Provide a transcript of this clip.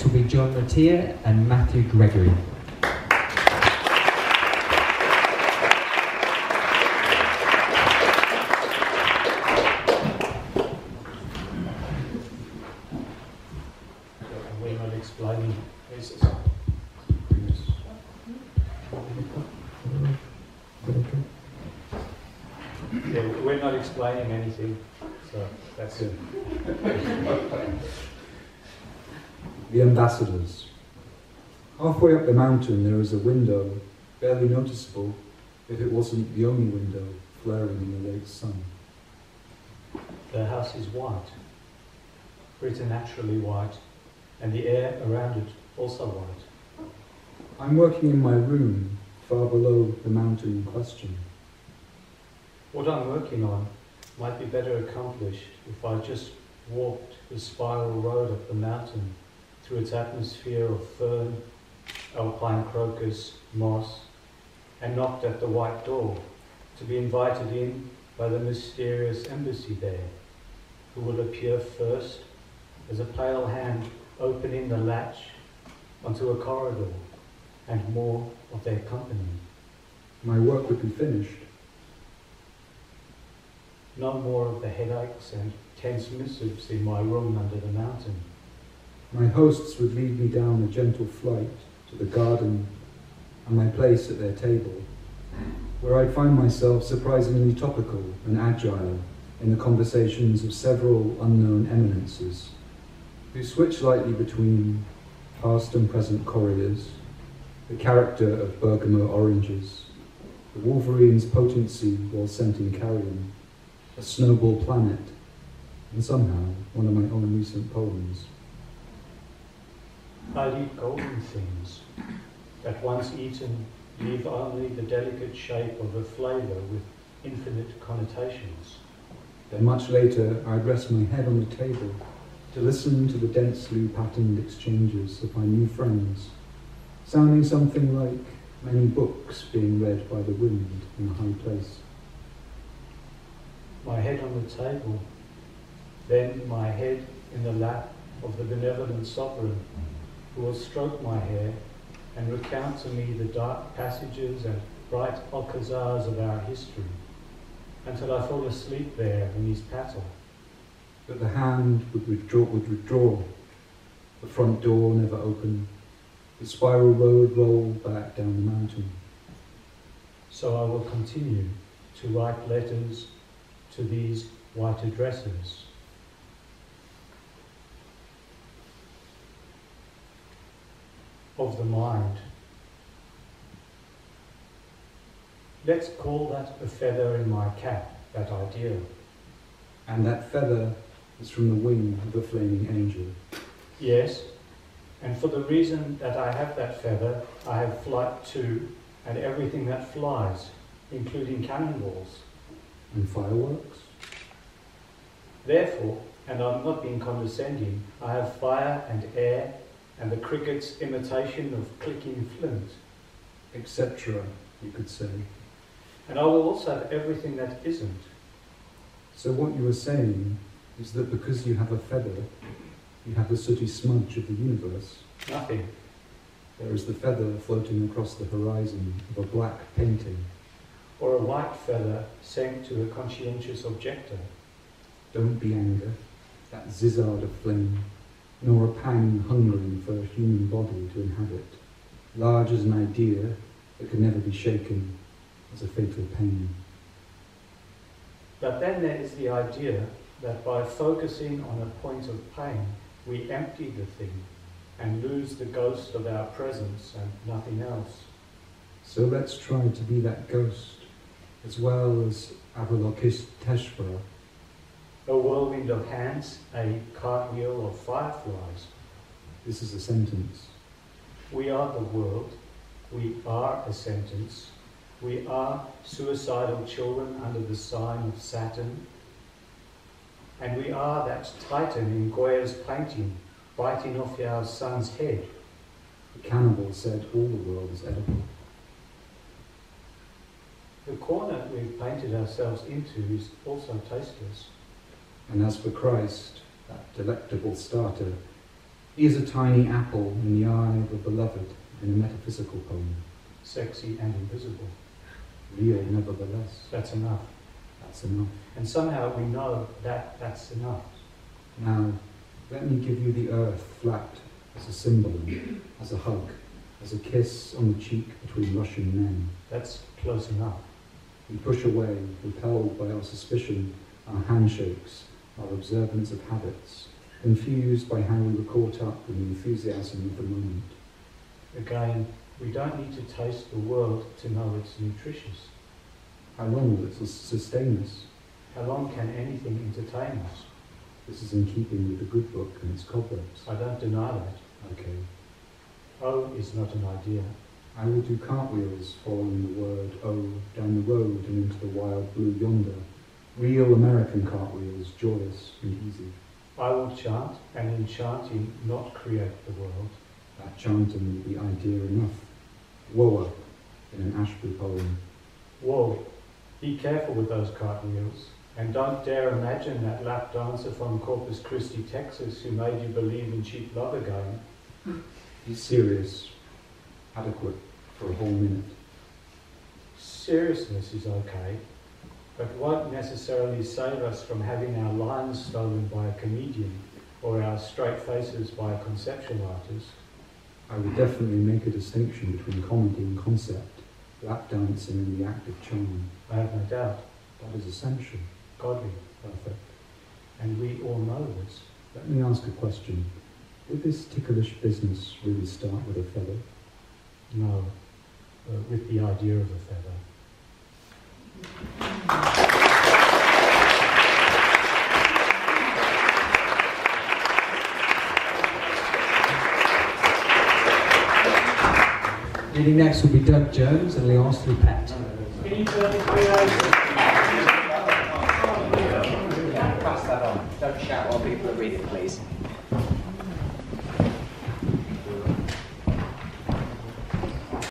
next will be John Mattia and Matthew Gregory. We're not explaining this. Yeah, we're not explaining anything, so that's it. The ambassadors. Halfway up the mountain there is a window, barely noticeable if it wasn't the only window flaring in the late sun. The house is white, preternaturally white, and the air around it also white. I'm working in my room, far below the mountain in question. What I'm working on might be better accomplished if I just walked the spiral road up the mountain through its atmosphere of fern, alpine crocus, moss, and knocked at the white door to be invited in by the mysterious embassy there, who will appear first as a pale hand opening the latch onto a corridor and more of their company. My work would be finished. No more of the headaches and tense missives in my room under the mountain. My hosts would lead me down a gentle flight to the garden and my place at their table, where I'd find myself surprisingly topical and agile in the conversations of several unknown eminences, who switch lightly between past and present couriers, the character of bergamot oranges, the wolverine's potency while scenting carrion, a snowball planet, and somehow one of my own recent poems. I'd eat golden things that once eaten leave only the delicate shape of a flavour with infinite connotations. Then much later I'd rest my head on the table to listen to the densely patterned exchanges of my new friends, sounding something like many books being read by the wind in a high place. My head on the table, then my head in the lap of the benevolent sovereign, who will stroke my hair and recount to me the dark passages and bright alcazars of our history, until I fall asleep there in his paddle. But the hand would withdraw, the front door never open, the spiral road rolled back down the mountain. So I will continue to write letters to these white addresses. Of the mind. Let's call that a feather in my cap, that idea. And that feather is from the wing of a flaming angel. Yes, and for the reason that I have that feather, I have flight too, and everything that flies, including cannonballs. And fireworks? Therefore, and I'm not being condescending, I have fire and air and the cricket's imitation of clicking flint. Etc., you could say. And I will also have everything that isn't. So what you are saying is that because you have a feather, you have the sooty smudge of the universe. Nothing. There is the feather floating across the horizon of a black painting. Or a white feather sent to a conscientious objector. Don't be anger, that zizard of flame, nor a pang hungering for a human body to inhabit, large as an idea that can never be shaken as a fatal pain. But then there is the idea that by focusing on a point of pain, we empty the thing and lose the ghost of our presence and nothing else. So let's try to be that ghost, as well as Avalokiteshvara. A whirlwind of hands, a cartwheel of fireflies. This is a sentence. We are the world. We are a sentence. We are suicidal children under the sign of Saturn. And we are that Titan in Goya's painting, biting off our son's head. The cannibal said all the world is edible. The corner we've painted ourselves into is also tasteless. And as for Christ, that delectable starter, He is a tiny apple in the eye of a beloved in a metaphysical poem. Sexy and invisible. Real nevertheless. That's enough. That's enough. And somehow we know that that's enough. Now, let me give you the earth flat as a symbol, as a hug, as a kiss on the cheek between Russian men. That's close enough. We push away, repelled by our suspicion, our handshakes, our observance of habits, confused by how we were caught up in the enthusiasm of the moment. Again, we don't need to taste the world to know it's nutritious. How long will it sustain us? How long can anything entertain us? This is in keeping with the good book and its cobwebs. I don't deny that. Okay. Oh is not an idea. I will do cartwheels following the word oh down the road and into the wild blue yonder. Real American cartwheels, joyous and easy. I will chant, and in chanting not create the world. That chanting will be idea enough. Woa in an Ashby poem. Whoa, be careful with those cartwheels. And don't dare imagine that lap dancer from Corpus Christi, Texas, who made you believe in cheap love again. Be serious. Adequate for a whole minute. Seriousness is okay, but won't necessarily save us from having our lines stolen by a comedian or our straight faces by a conceptual artist. I would definitely make a distinction between comedy and concept, lap dancing and the act of charm. I have no doubt. That is essential. Godly. Perfect. And we all know this. Let me ask a question. Did this ticklish business really start with a feather? No, with the idea of a feather. Reading next will be Doug Jones and Leonce Lupet. Can you turn it way Pass that on. Don't shout while people are reading, please.